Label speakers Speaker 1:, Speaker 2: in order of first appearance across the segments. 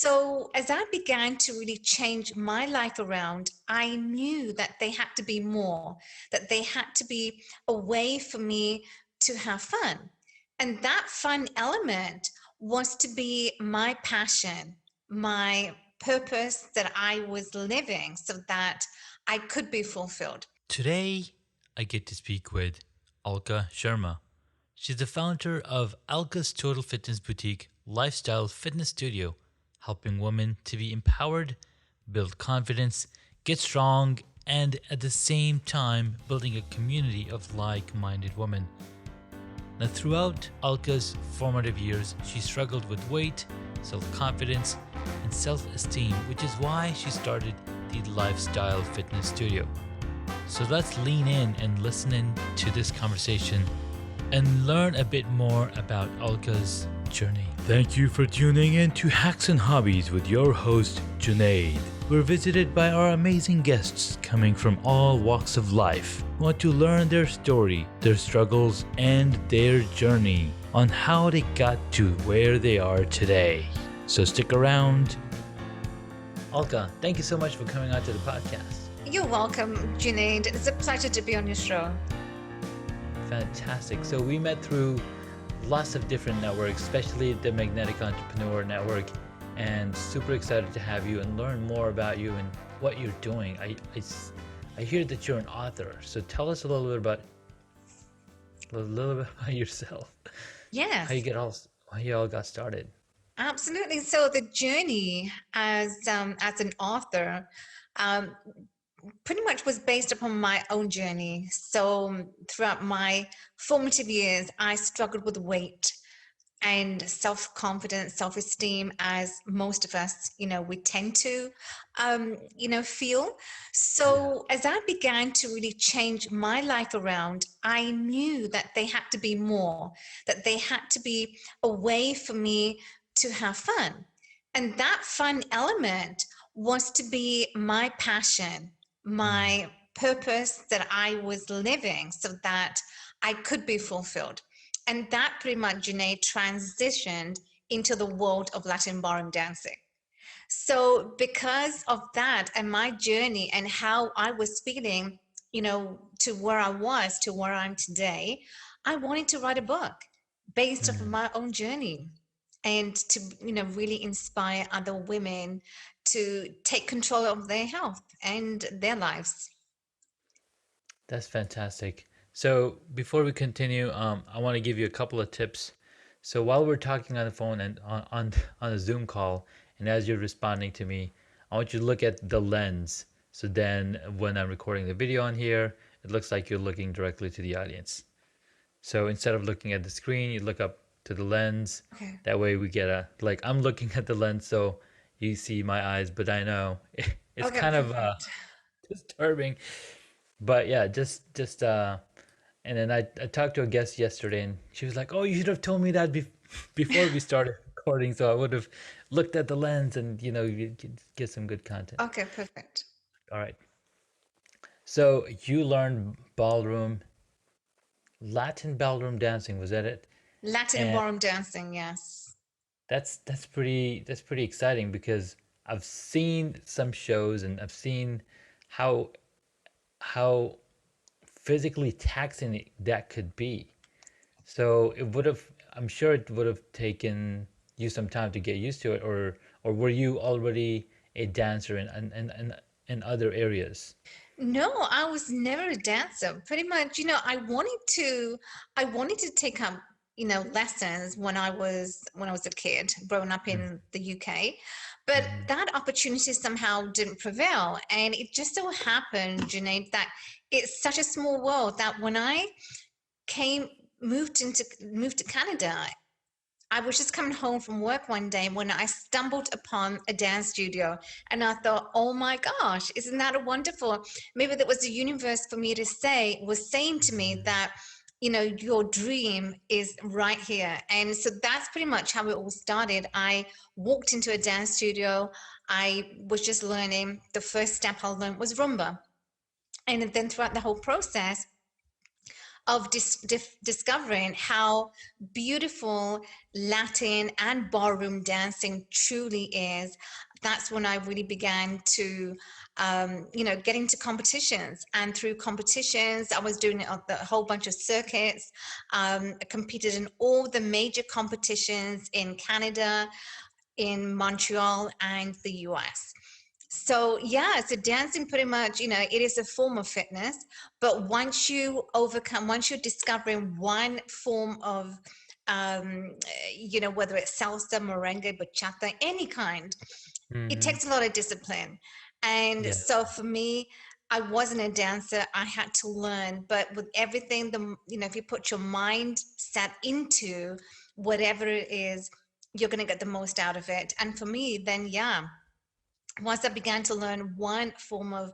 Speaker 1: So as I began to really change my life around, I knew that they had to be more, that they had to be a way for me to have fun. And that fun element was to be my passion, my purpose that I was living so that I could be fulfilled.
Speaker 2: Today, I get to speak with Alka Sharma. She's the founder of Alka's Total Fitness Boutique Lifestyle Fitness Studio, helping women to be empowered, build confidence, get strong, and at the same time, building a community of like minded women. Now, throughout Alka's formative years, she struggled with weight, self confidence, and self esteem, which is why she started the Lifestyle Fitness Studio. So let's lean in and listen in to this conversation and learn a bit more about Alka's journey. Thank you for tuning in to Hacks and Hobbies with your host, Junaid. We're visited by our amazing guests coming from all walks of life who want to learn their story, their struggles, and their journey on how they got to where they are today. So stick around. Alka, thank you so much for coming on to the podcast.
Speaker 1: You're welcome, Junaid. It's a pleasure to be on your show.
Speaker 2: Fantastic. So we met through lots of different networks, especially the Magnetic Entrepreneur Network, and super excited to have you and learn more about you and what you're doing. I hear that you're an author, so tell us a little bit about yourself.
Speaker 1: Yes.
Speaker 2: How you all got started.
Speaker 1: Absolutely. So the journey as an author pretty much was based upon my own journey. So throughout my formative years, I struggled with weight and self-confidence, self-esteem, as most of us, we tend to, feel. So as I began to really change my life around, I knew that they had to be more, that they had to be a way for me to have fun. And that fun element was to be my passion, my purpose that I was living so that I could be fulfilled. And that pretty much, Janae, transitioned into the world of Latin ballroom dancing. So because of that and my journey and how I was feeling, to where I was, to where I'm today, I wanted to write a book based off of my own journey and to, really inspire other women to take control of their health and their lives.
Speaker 2: That's fantastic. So before we continue, I want to give you a couple of tips. So while we're talking on the phone and on a Zoom call, and as you're responding to me, I want you to look at the lens. So then when I'm recording the video on here, it looks like you're looking directly to the audience. So instead of looking at the screen, you look up to the lens.
Speaker 1: Okay.
Speaker 2: That way we get I'm looking at the lens, so you see my eyes, but I know it's
Speaker 1: Okay,
Speaker 2: kind of
Speaker 1: perfect.
Speaker 2: disturbing. But yeah, and then I talked to a guest yesterday, and she was like, "Oh, you should have told me that before we started recording, so I would have looked at the lens and you could get some good content."
Speaker 1: Okay, perfect.
Speaker 2: All right. So you learned Latin ballroom dancing, was that it?
Speaker 1: Latin
Speaker 2: And
Speaker 1: ballroom dancing, yes.
Speaker 2: that's pretty exciting because I've seen some shows and I've seen how how physically taxing that could be. So I'm sure it would have taken you some time to get used to it, or were you already a dancer in other areas?
Speaker 1: No, I was never a dancer. Pretty much, I wanted to take up, lessons when I was a kid, growing up in the UK. But
Speaker 2: Mm-hmm.
Speaker 1: that opportunity somehow didn't prevail. And it just so happened, Junaid, that it's such a small world that when I came moved to Canada, I was just coming home from work one day when I stumbled upon a dance studio, and I thought, oh my gosh, isn't that wonderful? Maybe that was the universe for me to was saying to me that, your dream is right here. And so that's pretty much how it all started. I walked into a dance studio. I was just learning. The first step I learned was Rumba. And then throughout the whole process, of discovering how beautiful Latin and ballroom dancing truly is. That's when I really began to, get into competitions. And through competitions, I was doing it on a whole bunch of circuits. I competed in all the major competitions in Canada, in Montreal, and the US. So yeah, so dancing pretty much, it is a form of fitness, but once you're discovering one form of, whether it's salsa, merengue, bachata, any kind, it
Speaker 2: Mm-hmm.
Speaker 1: takes a lot of discipline. And
Speaker 2: Yeah.
Speaker 1: so for me, I wasn't a dancer. I had to learn, but with everything, if you put your mind set into whatever it is, you're going to get the most out of it. And for me, then yeah, once I began to learn one form of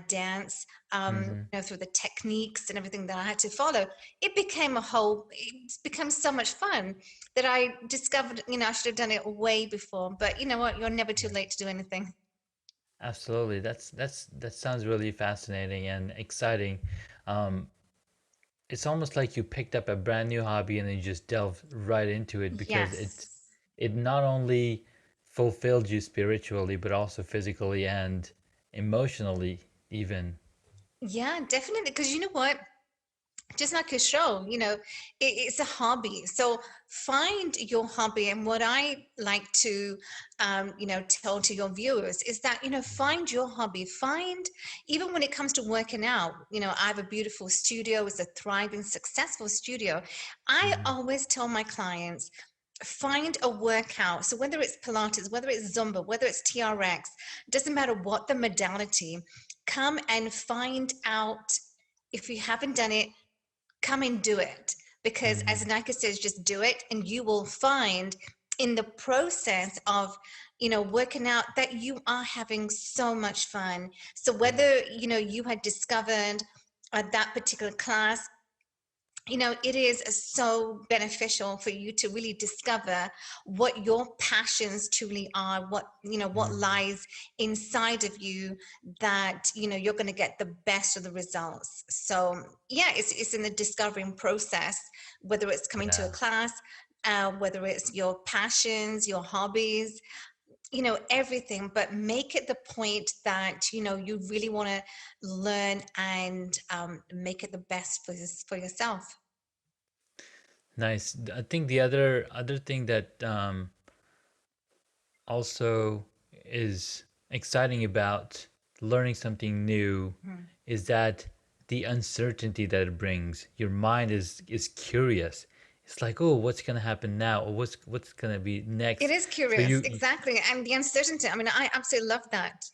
Speaker 1: dance,
Speaker 2: Mm-hmm.
Speaker 1: through the techniques and everything that I had to follow, it's become so much fun that I discovered, I should have done it way before. But you know what? You're never too late to do anything.
Speaker 2: Absolutely. That sounds really fascinating and exciting. Um, it's almost like you picked up a brand new hobby and then you just delved right into it because
Speaker 1: Yes.
Speaker 2: it not only fulfilled you spiritually but also physically and emotionally even.
Speaker 1: Yeah, definitely. Because you know what? Just like a show, it's a hobby. So find your hobby. And what I like to, tell to your viewers is that, find your hobby. Even when it comes to working out, I have a beautiful studio. It's a thriving, successful studio. I
Speaker 2: Mm-hmm.
Speaker 1: always tell my clients, find a workout. So whether it's Pilates, whether it's Zumba, whether it's TRX, doesn't matter what the modality, come and find out. If you haven't done it, come and do it, because
Speaker 2: Mm-hmm.
Speaker 1: as Nike says, just do it and you will find in the process of working out that you are having so much fun. So whether you had discovered that particular class, it is so beneficial for you to really discover what your passions truly are, what
Speaker 2: Mm-hmm.
Speaker 1: lies inside of you, that, you're going to get the best of the results. So yeah, it's in the discovering process, whether it's coming to a
Speaker 2: Yeah.
Speaker 1: class, whether it's your passions, your hobbies, everything, but make it the point that, you really want to learn and make it the best for yourself.
Speaker 2: Nice. I think the other thing that also is exciting about learning something new
Speaker 1: Mhm.
Speaker 2: is that the uncertainty that it brings. Your mind is curious. It's like, oh, what's gonna happen now, or what's gonna be
Speaker 1: It
Speaker 2: next.
Speaker 1: is
Speaker 2: So
Speaker 1: curious, exactly. And the uncertainty. I mean, I absolutely love that.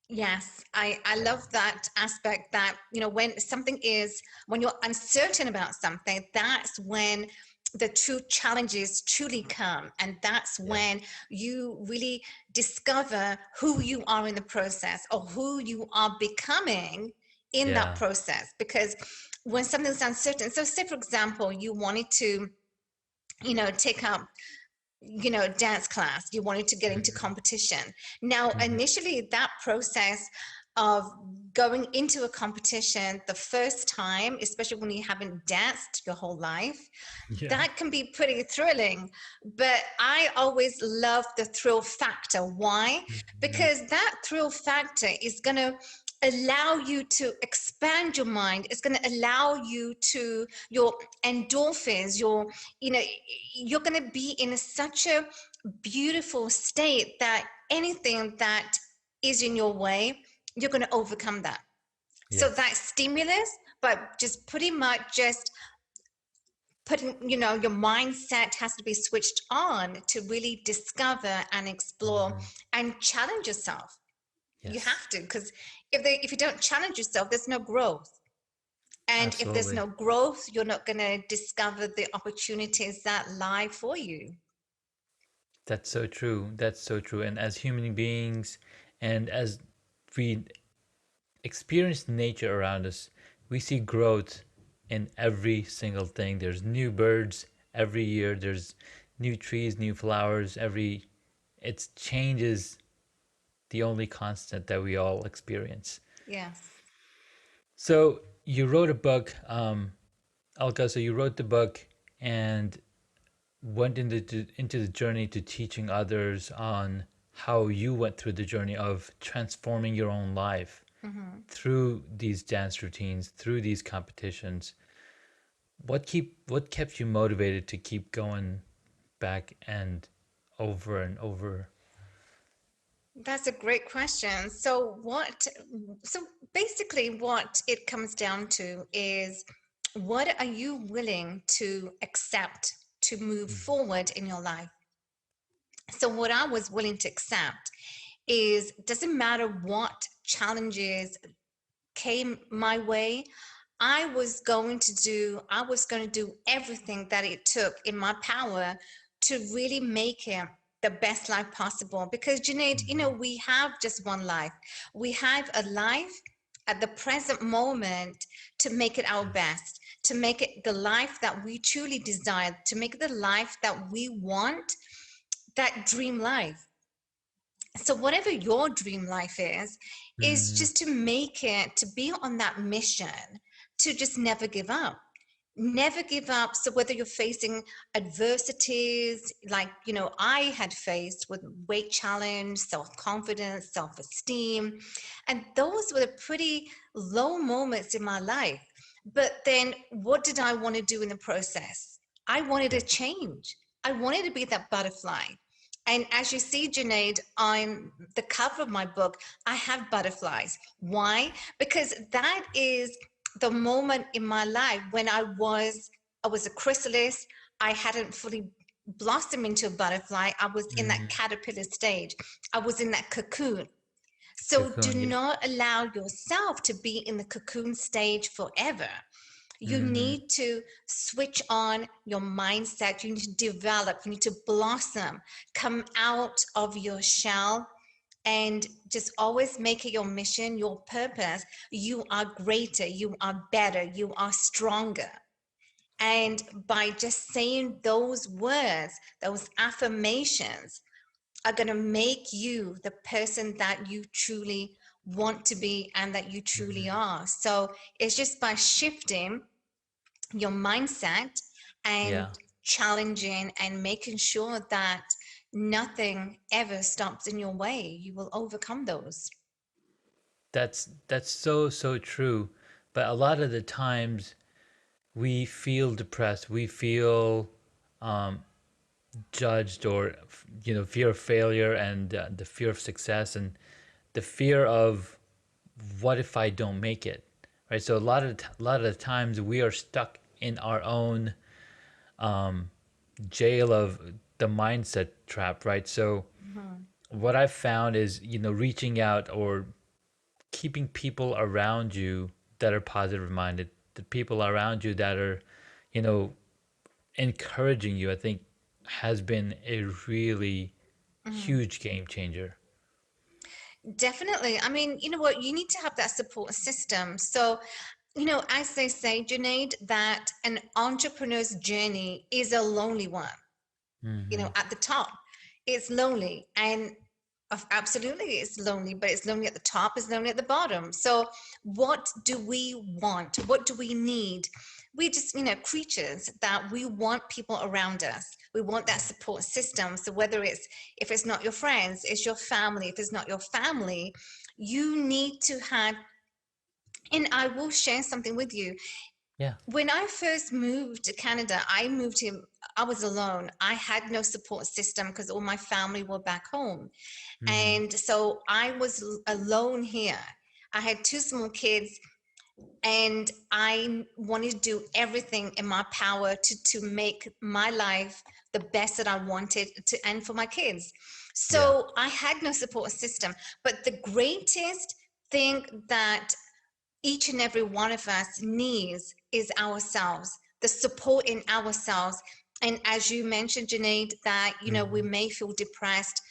Speaker 1: Yes, I love that aspect that, when you're uncertain about something, that's when the true challenges truly come. And that's
Speaker 2: yeah,
Speaker 1: when you really discover who you are in the process, or who you are becoming in that
Speaker 2: yeah,
Speaker 1: process. Because when something's uncertain, so say, for example, you wanted to, take up dance class, you wanted to get into
Speaker 2: hmm
Speaker 1: competition. Now
Speaker 2: hmm
Speaker 1: initially, that process of going into a competition the first time, especially when you haven't danced your whole life,
Speaker 2: yeah,
Speaker 1: that can be pretty thrilling. But I always love the thrill factor. Why?
Speaker 2: hmm
Speaker 1: Because that thrill factor is going to allow you to expand your mind. It's going to allow you to, your endorphins, you know you're going to be in such a beautiful state that anything that is in your way, you're going to overcome that. So that
Speaker 2: yes,
Speaker 1: stimulus, but just pretty much just putting, your mindset has to be switched on to really discover and explore
Speaker 2: hmm
Speaker 1: and challenge yourself. You
Speaker 2: yes,
Speaker 1: have to, because if you don't challenge yourself, there's no growth. And if there's
Speaker 2: absolutely.
Speaker 1: no growth, you're not going to discover the opportunities that lie for you.
Speaker 2: That's so true. That's so true. And as human beings, and as we experience nature around us, we see growth in every single thing. There's new birds every year, there's new trees, new flowers every it's change is the only constant that we all experience.
Speaker 1: Yes.
Speaker 2: So you wrote a book, Alka, so you wrote the book and went into the journey to teaching others on how you went through the journey of transforming your own life
Speaker 1: Mhm.
Speaker 2: through these dance routines, through these competitions. What kept you motivated to keep going back and over and over?
Speaker 1: That's a great question. So basically what it comes down to is, what are you willing to accept to move
Speaker 2: Mhm.
Speaker 1: forward in your life? So what I was willing to accept is, doesn't matter what challenges came my way, I was going to do everything that it took in my power to really make it the best life possible. Because Junaid,
Speaker 2: Mhm.
Speaker 1: we have just one life. We have a life at the present moment to make it our
Speaker 2: Yes.
Speaker 1: best, to make it the life that we truly desire, to make it the life that we want, that dream life. So whatever your dream life is
Speaker 2: Mhm.
Speaker 1: just to make it, to be on that mission, to just never give up. Never give up. So whether you're facing adversities like I had faced with weight challenge, self-confidence, self-esteem, and those were the pretty low moments in my life. But then what did I want to do in the process? I wanted
Speaker 2: Yeah.
Speaker 1: to change. I wanted to be that butterfly. And as you see, Junaid, on the cover of my book, I have butterflies. Why? Because that is the moment in my life when I was a chrysalis. I hadn't fully blossomed into a butterfly. I was in that
Speaker 2: Mhm.
Speaker 1: caterpillar stage. I was in that cocoon. So do
Speaker 2: Cocoon. Yeah.
Speaker 1: not allow yourself to be in the cocoon stage forever. You
Speaker 2: Mhm.
Speaker 1: need to switch on your mindset. You need to develop, you need to blossom, come out of your shell, and just always make it your mission, your purpose. You are greater, you are better, you are stronger. And by just saying those words, those affirmations are going to make you the person that you truly want to be and that you truly
Speaker 2: Mhm.
Speaker 1: are. So it's just by shifting your mindset and
Speaker 2: Yeah.
Speaker 1: challenging and making sure that nothing ever stops in your way. You will overcome those.
Speaker 2: That's so so true. But a lot of the times we feel depressed, we feel um, judged, or fear of failure, and the fear of success, and the fear of what if I don't make it, right? So a lot of the times we are stuck in our own jail of the mindset trap, right? So
Speaker 1: Mhm.
Speaker 2: what I've found is reaching out or keeping people around you that are positive minded, the people around you that are you know encouraging you, I think has been a really
Speaker 1: Mhm.
Speaker 2: huge game changer.
Speaker 1: Definitely. I mean, you know what? You need to have that support system. So, as they say, Junaid, that an entrepreneur's journey is a lonely one.
Speaker 2: Hmm.
Speaker 1: At the top, it's lonely. And absolutely, it's lonely, but it's lonely at the top, it's lonely at the bottom. So, what do we want? What do we need? We just, creatures that we want people around us. We want that support system. So, if it's not your friends, it's your family. If it's not your family, you need to have, and I will share something with you.
Speaker 2: Yeah.
Speaker 1: When I first moved to Canada, I was alone. I had no support system because all my family were back home.
Speaker 2: Hmm.
Speaker 1: And so I was alone here. I had two small kids, and I wanted to do everything in my power to make my life the best that I wanted to, and for my kids.
Speaker 2: Yeah.
Speaker 1: So I had no support system. But the greatest thing that each and every one of us needs is ourselves, the support in ourselves. And as you mentioned, Janaid, that we
Speaker 2: Hmm.
Speaker 1: may feel depressed.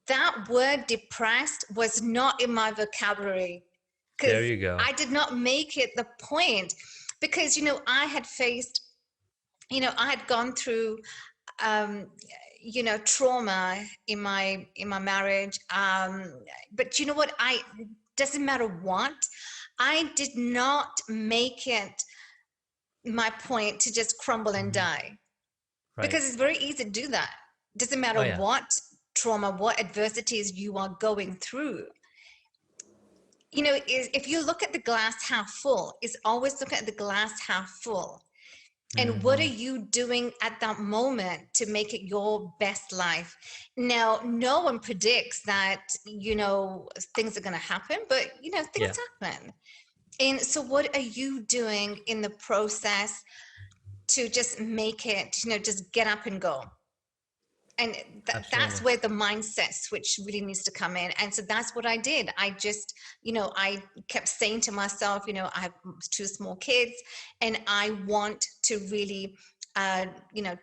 Speaker 1: That word depressed was not in my vocabulary,
Speaker 2: There
Speaker 1: because
Speaker 2: you go.
Speaker 1: I did not make it the point. Because I had gone through um, trauma in my marriage. But you know what? I Doesn't matter what. I did not make it my point to just crumble and
Speaker 2: Hmm.
Speaker 1: die,
Speaker 2: Right.
Speaker 1: because it's very easy to do that. Doesn't matter
Speaker 2: Oh yeah.
Speaker 1: what trauma, what adversities you are going through. You know, if you look at the glass half full, it's always looking at the glass half full. And what are
Speaker 2: Hmm.
Speaker 1: you doing at that moment to make it your best life? Now, no one predicts that, things are going to happen, but, things
Speaker 2: Yeah.
Speaker 1: happen. And so, what are you doing in the process to just make it, just get up and go? And that's
Speaker 2: Absolutely.
Speaker 1: where the mindset switch really needs to come in. And so that's what I did. I just, I kept saying to myself, I have two small kids and I want to really,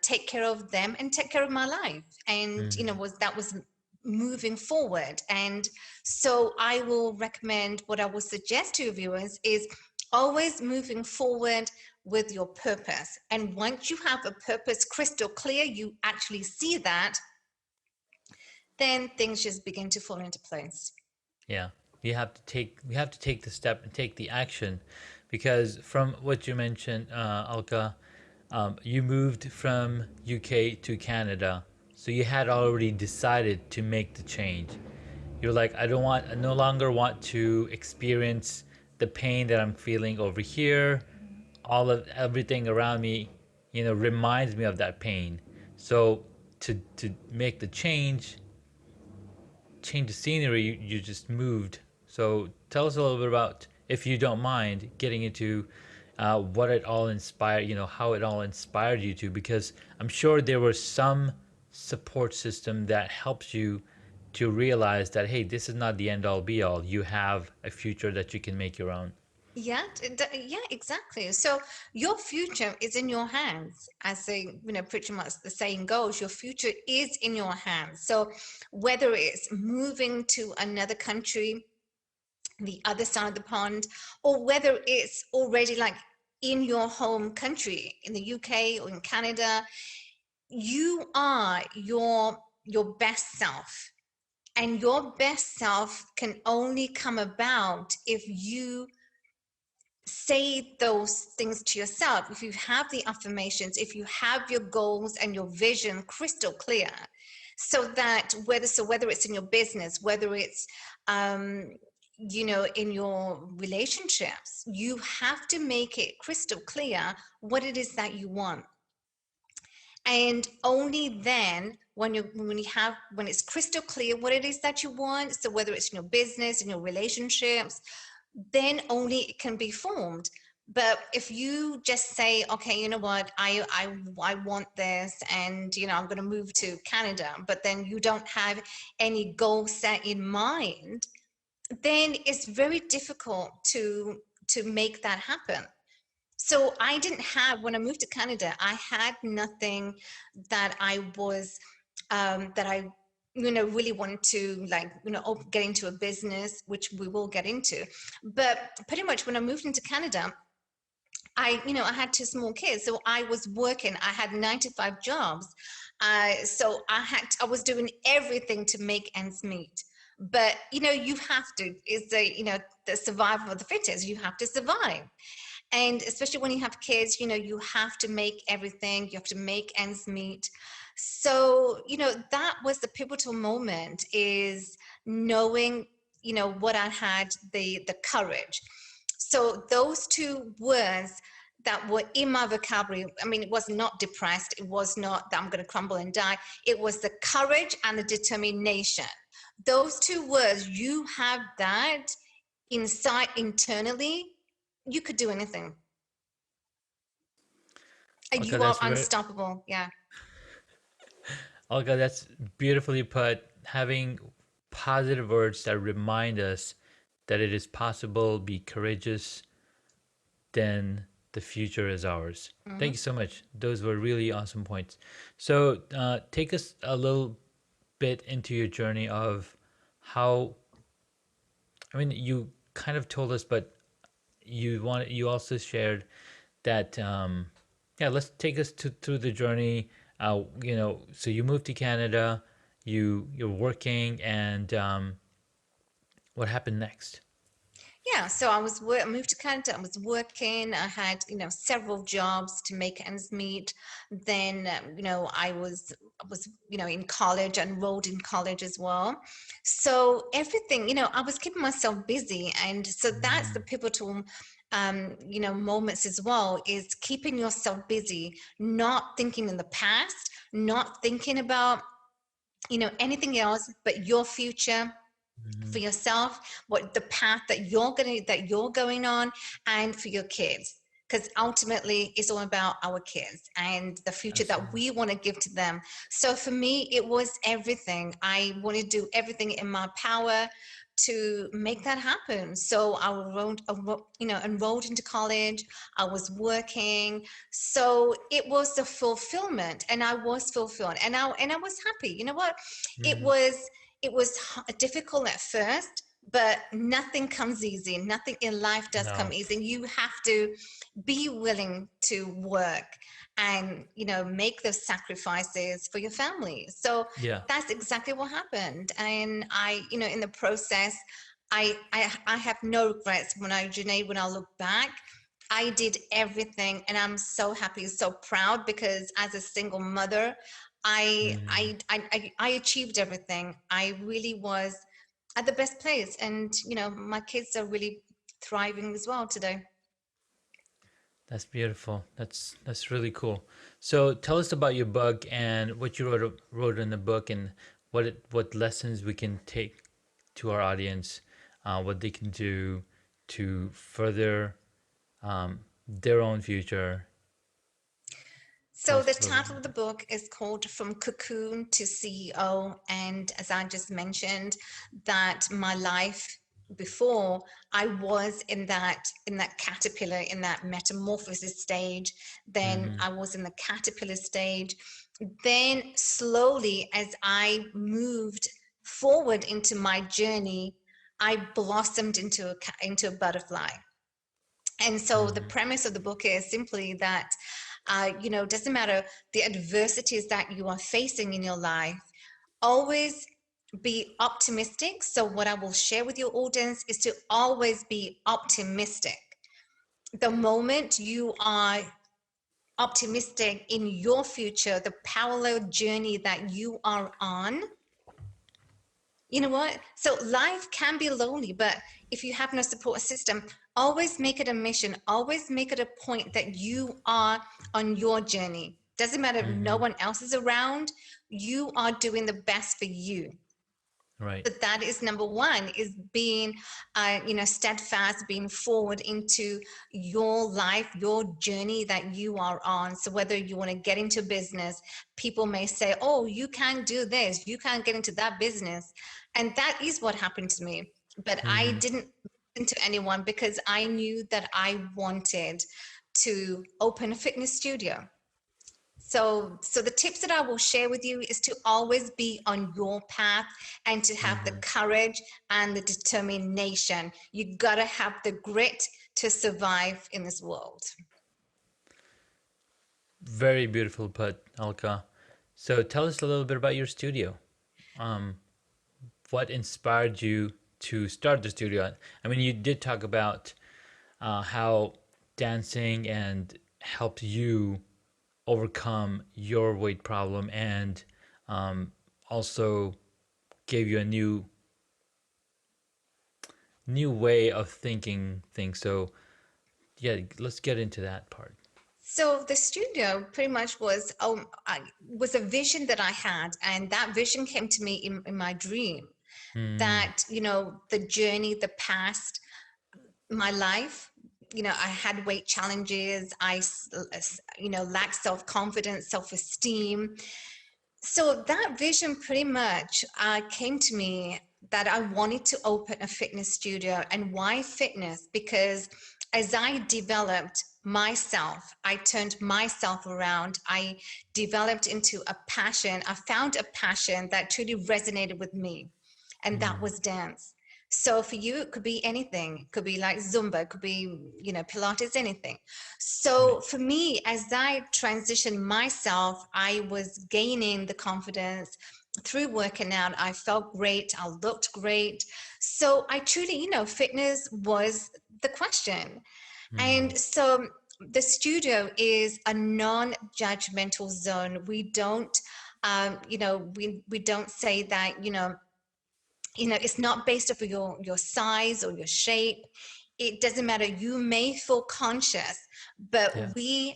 Speaker 1: take care of them and take care of my life. And,
Speaker 2: Hmm.
Speaker 1: was moving forward. And so I will recommend, what I will suggest to viewers is always moving forward with your purpose. And once you have a purpose crystal clear, you actually see that, then things just begin to fall into place.
Speaker 2: Yeah. We have to take the step and take the action, because from what you mentioned, Alka, you moved from UK to Canada, so you had already decided to make the change. You're like, I no longer want to experience the pain that I'm feeling over here. All of everything around me, reminds me of that pain. So to make the change the scenery, you just moved. So tell us a little bit about, if you don't mind, getting into what it all inspired, how it all inspired you to, because I'm sure there was some support system that helps you to realize that, hey, this is not the end all be all. You have a future that you can make your own.
Speaker 1: Yeah, yeah, exactly. So your future is in your hands, as pretty much the saying goes. Your future is in your hands. So whether it's moving to another country, the other side of the pond, or whether it's already like in your home country, in the UK or in Canada, you are your best self. And your best self can only come about if you say those things to yourself, if you have the affirmations, if you have your goals and your vision crystal clear, so that whether it's in your business, whether it's in your relationships, you have to make it crystal clear what it is that you want. And only then, when it's crystal clear what it is that you want, so whether it's in your business, in your relationships, then only it can be formed. But if you just say, okay, you know what, I want this, and I'm going to move to Canada, but then you don't have any goal set in mind, then it's very difficult to make that happen. So I didn't have, when I moved to Canada, I had nothing that I was that I really wanted to, like, get into a business, which we will get into. But pretty much when I moved into Canada, I had two small kids, so I was working. I had 9 to 5 jobs, so I was doing everything to make ends meet. But you have to. It's the survival of the fittest. You have to survive. And especially when you have kids, you have to make everything, you have to make ends meet. So that was the pivotal moment, is knowing what I had, the courage. So those two words that were in my vocabulary, I mean, it was not depressed, it was not that I'm going to crumble and die, it was the courage and the determination. Those two words, you have that inside internally, you could do anything.
Speaker 2: Okay,
Speaker 1: You are unstoppable. Yeah.
Speaker 2: Olga, that's beautifully put. Having positive words that remind us that it is possible, be courageous, then the future is ours. Thank
Speaker 1: Hmm.
Speaker 2: you so much. Those were really awesome points. So, take us a little bit into your journey of how, I mean, you kind of told us, but you also shared that, yeah, let's take us through the journey. So you moved to Canada, you're working, and what happened next?
Speaker 1: Yeah, so I moved to Canada. I was working. I had, several jobs to make ends meet. Then, I was, in college, enrolled in college as well. So everything, I was keeping myself busy, and so that's the
Speaker 2: Mm,
Speaker 1: pivotal, moments as well. Is keeping yourself busy, not thinking in the past, not thinking about, anything else but your future for
Speaker 2: mhm.
Speaker 1: yourself, what the path that you're going on, and for your kids, because ultimately it's all about our kids and the future that
Speaker 2: Absolutely.
Speaker 1: we want to give to them. So for me, it was everything. I want to do everything in my power to make that happen. So I enrolled into college. I was working, so it was the fulfillment, and I was fulfilled, and I was happy. You know what? It
Speaker 2: Mhm.
Speaker 1: was it was difficult at first, but nothing comes easy. Nothing in life does come
Speaker 2: No.
Speaker 1: easy. You have to be willing to work and, make those sacrifices for your family. So
Speaker 2: Yeah.
Speaker 1: that's exactly what happened. And in the process, I have no regrets when I look back. I did everything, and I'm so happy, so proud, because as a single mother,
Speaker 2: Mhm.
Speaker 1: I achieved everything. I really was at the best place, and my kids are really thriving as well today.
Speaker 2: That's beautiful. That's really cool. So tell us about your book and what you wrote in the book, and what lessons we can take to our audience, what they can do to further their own future. Tell
Speaker 1: So
Speaker 2: us
Speaker 1: the
Speaker 2: a little bit
Speaker 1: title of
Speaker 2: about
Speaker 1: the
Speaker 2: that.
Speaker 1: book is called From Cocoon to CEO. And as I just mentioned, that my life before, I was in that caterpillar, in that metamorphosis stage. Then
Speaker 2: Mm-hmm.
Speaker 1: I was in the caterpillar stage. Then slowly, as I moved forward into my journey, I blossomed into a butterfly. And so the
Speaker 2: Mm-hmm.
Speaker 1: premise of the book is simply that, doesn't matter the adversities that you are facing in your life, always be optimistic. So what I will share with your audience is to always be optimistic. The moment you are optimistic in your future, the parallel journey that you are on, you know what? So life can be lonely, but if you have no support system, always make it a mission, always make it a point that you are on your journey. Doesn't matter if no
Speaker 2: Mm-hmm.
Speaker 1: one else is around, you are doing the best for you.
Speaker 2: Right.
Speaker 1: But that is number one, is being steadfast, being forward into your life, your journey that you are on. So whether you want to get into business, people may say, oh, you can't do this, you can't get into that business. And that is what happened to me. But I
Speaker 2: Mm-hmm.
Speaker 1: didn't listen to anyone, because I knew that I wanted to open a fitness studio. So the tips that I will share with you is to always be on your path, and to have the
Speaker 2: Mm-hmm.
Speaker 1: courage and the determination. You gotta have the grit to survive in this world.
Speaker 2: Very beautiful put, Alka. So tell us a little bit about your studio. Um, what inspired you to start the studio? I mean, you did talk about how dancing and helped you overcome your weight problem, and um, also gave you a new way of thinking things. So yeah, let's get into that part.
Speaker 1: So the studio pretty much was a vision that I had, and that vision came to me in my dream.
Speaker 2: Mm,
Speaker 1: That the journey, the past, my life, I had weight challenges. Lacked self-confidence, self-esteem. So that vision pretty much came to me, that I wanted to open a fitness studio. And why fitness? Because as I developed myself, I turned myself around. I developed into a passion. I found a passion that truly resonated with me, and that
Speaker 2: mm,
Speaker 1: was dance. So for you, it could be anything. It could be like Zumba, it could be, Pilates, anything.
Speaker 2: right.
Speaker 1: So for me, as I transitioned myself, I was gaining the confidence. through working out, I felt great, I looked great. So I truly, fitness was the question.
Speaker 2: Mm,
Speaker 1: And so the studio is a non-judgmental zone. We don't, we don't say that, it's not based off of your size or your shape. It doesn't matter. You may feel conscious, but
Speaker 2: yeah,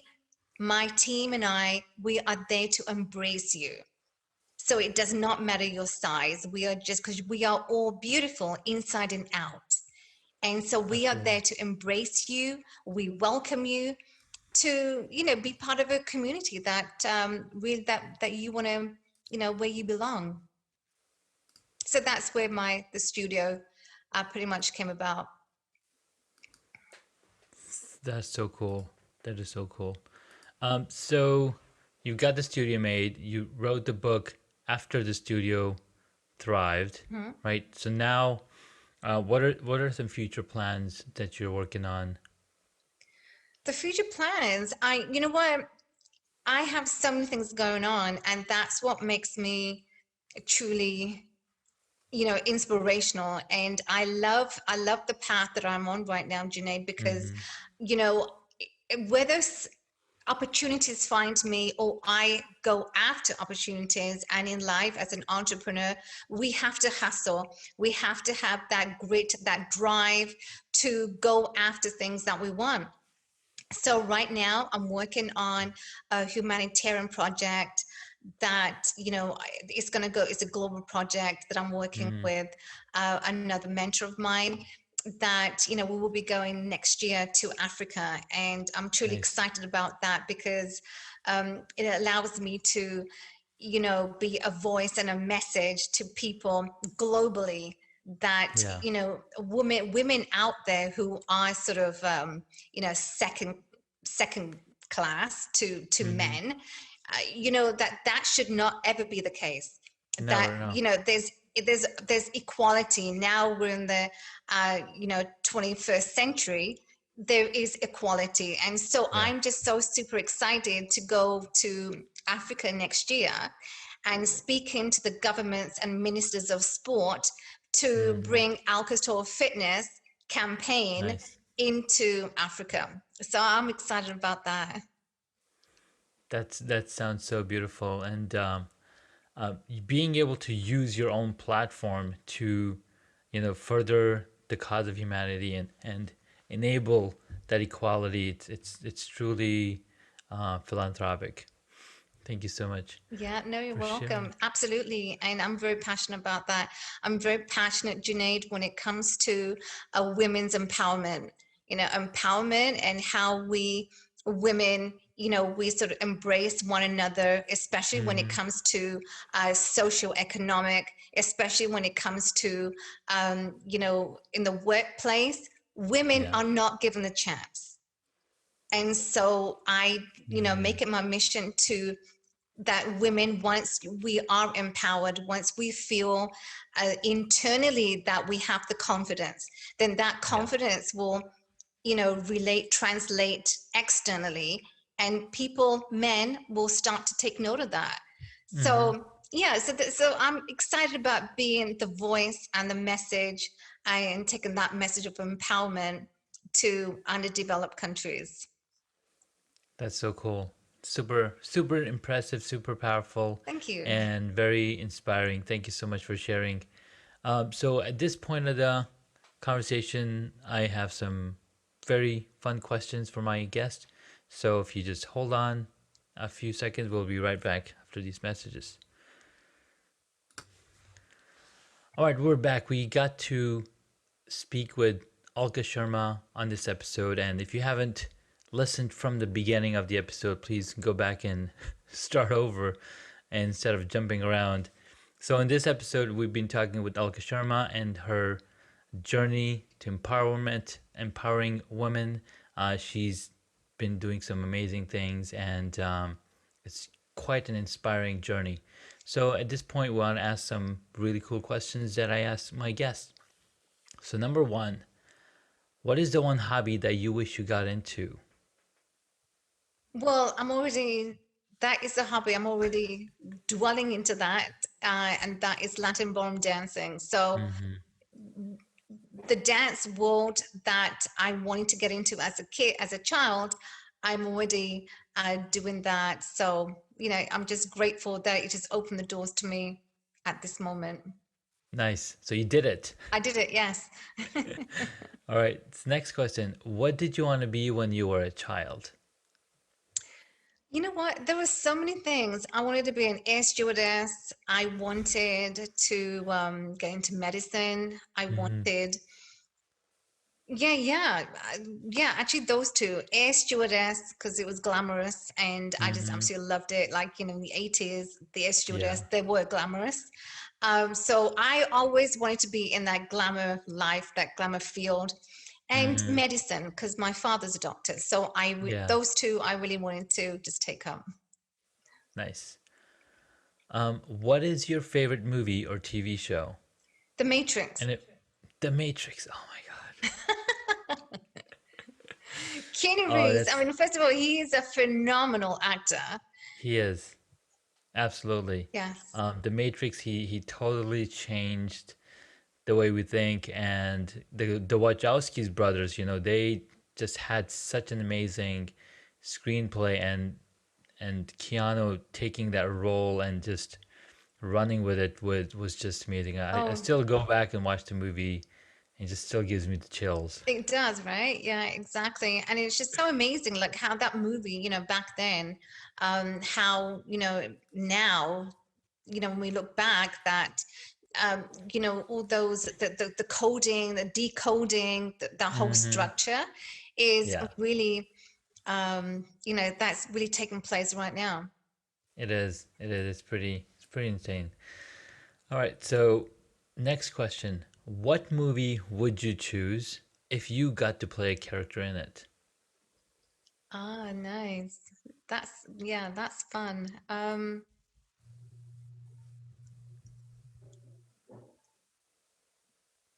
Speaker 1: my team and I, we are there to embrace you. So it does not matter your size. We are just, because we are all beautiful inside and out. And so we are there
Speaker 2: absolutely.
Speaker 1: to embrace you. We welcome you to, be part of a community that that you want to, where you belong. So that's where the studio pretty much came about.
Speaker 2: That's so cool. That is so cool. So you got the studio made. You wrote the book after the studio thrived,
Speaker 1: Mhm.
Speaker 2: right? So now, what are some future plans that you're working on?
Speaker 1: The future plans, you know what? I have so many things going on, and that's what makes me truly, inspirational. And I love the path that I'm on right now, Junaid, because,
Speaker 2: Mm-hmm.
Speaker 1: you know, whether opportunities find me or I go after opportunities, and in life as an entrepreneur, we have to hustle. We have to have that grit, that drive to go after things that we want. So right now I'm working on a humanitarian project that, it's going to go, it's a global project that I'm working
Speaker 2: Mm,
Speaker 1: with another mentor of mine, that, we will be going next year to Africa. And I'm truly
Speaker 2: nice.
Speaker 1: excited about that, because it allows me to, be a voice and a message to people globally, that,
Speaker 2: Yeah.
Speaker 1: women out there who are sort of, second class to
Speaker 2: Mm-hmm.
Speaker 1: men, that should not ever be the case. That,
Speaker 2: Never know.
Speaker 1: there's equality. Now we're in the 21st century. There is equality, and so
Speaker 2: Yeah.
Speaker 1: I'm just so super excited to go to Africa next year and speaking to the governments and ministers of sport to
Speaker 2: Mm-hmm.
Speaker 1: bring Alka Fitness campaign
Speaker 2: Nice.
Speaker 1: into Africa. So I'm excited about that.
Speaker 2: That sounds so beautiful, and being able to use your own platform to, further the cause of humanity and enable that equality. It's truly philanthropic. Thank you so much
Speaker 1: Yeah, no, you're
Speaker 2: for sharing.
Speaker 1: welcome. Absolutely. And I'm very passionate about that. I'm very passionate, Junaid, when it comes to women's empowerment, empowerment, and how we women, we sort of embrace one another, especially when it
Speaker 2: Mm-hmm.
Speaker 1: comes to social economic, especially when it comes to, in the workplace, women
Speaker 2: Yeah.
Speaker 1: are not given a chance. And so I,
Speaker 2: Mm,
Speaker 1: make it my mission to that women, once we are empowered, once we feel internally that we have the confidence, then that
Speaker 2: yeah.
Speaker 1: confidence will, translate externally, and people, men, will start to take note of that.
Speaker 2: Mm-hmm.
Speaker 1: So yeah, so I'm excited about being the voice and the message, and taking that message of empowerment to underdeveloped countries.
Speaker 2: That's so cool. Super, super impressive, super powerful,
Speaker 1: Thank you.
Speaker 2: and very inspiring. Thank you so much for sharing. So, at this point of the conversation, I have some very fun questions for my guest. So, if you just hold on a few seconds, we'll be right back after these messages. All right, we're back. We got to speak with Alka Sharma on this episode. And if you haven't listened from the beginning of the episode, please go back and start over instead of jumping around. So, in this episode, we've been talking with Alka Sharma and her journey to empowerment, empowering women. She's been doing some amazing things, and it's quite an inspiring journey. So, at this point, we want to ask some really cool questions that I ask my guests. So, number one, what is the one hobby that you wish you got into?
Speaker 1: Well, that is a hobby. I'm already dwelling into that. and that is Latin ballroom dancing. So
Speaker 2: Hmm.
Speaker 1: the dance world that I wanted to get into as a kid, as a child, I'm already doing that. So, I'm just grateful that it just opened the doors to me at this moment.
Speaker 2: Nice. So you did it.
Speaker 1: I did it, yes.
Speaker 2: All right. Next question. What did you want to be when you were a child?
Speaker 1: You know what? There were so many things. I wanted to be an air stewardess. I wanted to get into medicine. I
Speaker 2: Hmm.
Speaker 1: wanted, yeah. Actually, those two, air stewardess, because it was glamorous, and I just
Speaker 2: Hmm.
Speaker 1: absolutely loved it. Like in the 80s, the air
Speaker 2: Yeah.
Speaker 1: stewardess, they were glamorous. So I always wanted to be in that glamour life, that glamour field, and
Speaker 2: Hmm.
Speaker 1: medicine, because my father's a doctor. So
Speaker 2: Yeah.
Speaker 1: those two I really wanted to just take up.
Speaker 2: Nice. What is your favorite movie or TV show?
Speaker 1: The Matrix.
Speaker 2: And it, The Matrix. Oh my God.
Speaker 1: Keanu
Speaker 2: Oh,
Speaker 1: Reeves, I
Speaker 2: that's
Speaker 1: mean, first of all, he is a phenomenal actor.
Speaker 2: he is absolutely.
Speaker 1: Yes.
Speaker 2: The Matrix. He totally changed the way we think, and the Wachowskis brothers. They just had such an amazing screenplay, and Keanu taking that role and just running with it was just amazing. I
Speaker 1: Oh,
Speaker 2: still go back and watch the movie, and it just still gives me the chills.
Speaker 1: it does, right? Yeah, exactly. And it's just so amazing, like how that movie, back then, how, now, when we look back, that, all those, the coding, the decoding, the whole
Speaker 2: Hmm.
Speaker 1: structure is
Speaker 2: Yeah,
Speaker 1: really, that's really taking place right now.
Speaker 2: it is. It is. It's pretty insane. All right. So, next question: what movie would you choose if you got to play a character in it?
Speaker 1: Ah, nice. Yeah, that's fun.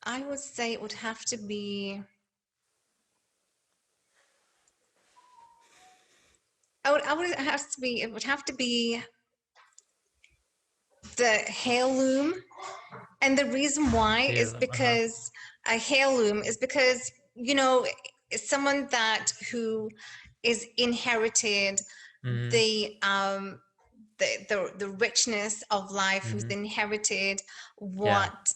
Speaker 1: I would say it would have to be, it would have to be the heirloom. And the reason why is
Speaker 2: Halo. Uh huh.
Speaker 1: because a heirloom is because, it's someone that who is inherited
Speaker 2: Hmm.
Speaker 1: the the richness of life, who's
Speaker 2: Hmm.
Speaker 1: inherited
Speaker 2: Yeah.
Speaker 1: what,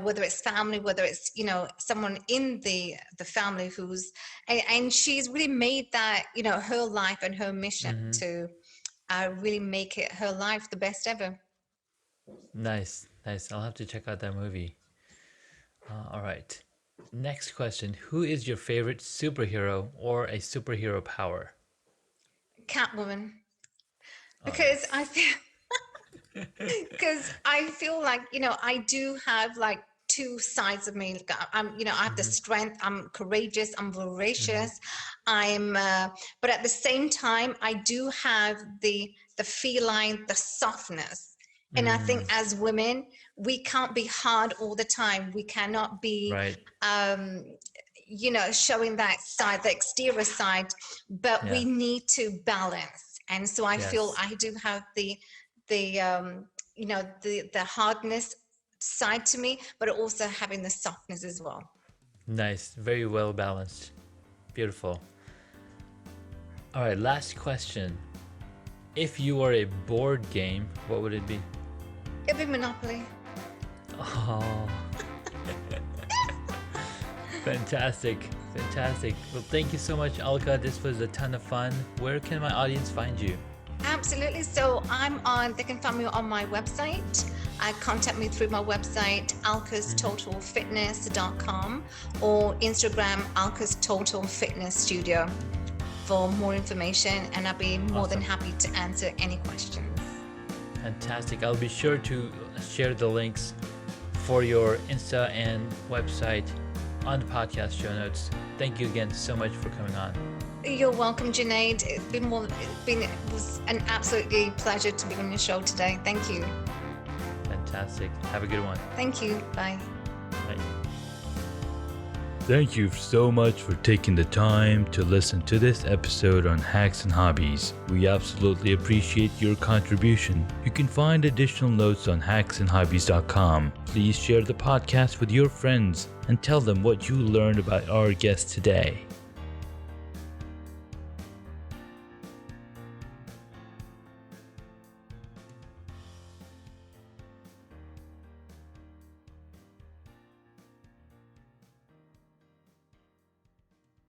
Speaker 1: whether it's family, whether it's, someone in the family who's, and she's really made that, her life and her mission
Speaker 2: Hmm.
Speaker 1: to really make it her life the best ever.
Speaker 2: Nice. Nice. I'll have to check out that movie. All right. Next question: who is your favorite superhero or a superhero power?
Speaker 1: Catwoman,
Speaker 2: Oh,
Speaker 1: because I
Speaker 2: nice.
Speaker 1: feel because I feel like, I do have like two sides of me. Like, I have the
Speaker 2: Hmm.
Speaker 1: strength. I'm courageous. I'm
Speaker 2: Hmm.
Speaker 1: voracious. But at the same time, I do have the feline, the softness. And I think
Speaker 2: Hmm.
Speaker 1: as women, we can't be hard all the time. We cannot be,
Speaker 2: Right.
Speaker 1: um, showing that side, the exterior side, but we
Speaker 2: Yeah.
Speaker 1: need to balance. And so I feel
Speaker 2: Yes.
Speaker 1: I do have the hardness side to me, but also having the softness as well.
Speaker 2: Nice. Very well balanced. Beautiful. All right. Last question. If you were a board game, what would it be?
Speaker 1: It'd be Monopoly.
Speaker 2: Oh, fantastic. Fantastic. Well, thank you so much, Alka. This was a ton of fun. Where can my audience find you?
Speaker 1: Absolutely. So they can find me on my website. Contact me through my website,
Speaker 2: Hmm.
Speaker 1: alkastotalfitness.com, or Instagram, Alka's Total Fitness Studio, for more information. And I'll be more than
Speaker 2: Awesome.
Speaker 1: happy to answer any questions.
Speaker 2: Fantastic. I'll be sure to share the links for your Insta and website on the podcast show notes. Thank you again so much for coming on.
Speaker 1: You're welcome, Junaid. It was an absolutely pleasure to be on your show today. Thank you.
Speaker 2: Fantastic. Have a good one.
Speaker 1: Thank you. Bye.
Speaker 2: Bye. Thank you so much for taking the time to listen to this episode on Hacks and Hobbies. We absolutely appreciate your contribution. You can find additional notes on hacksandhobbies.com. Please share the podcast with your friends and tell them what you learned about our guest today.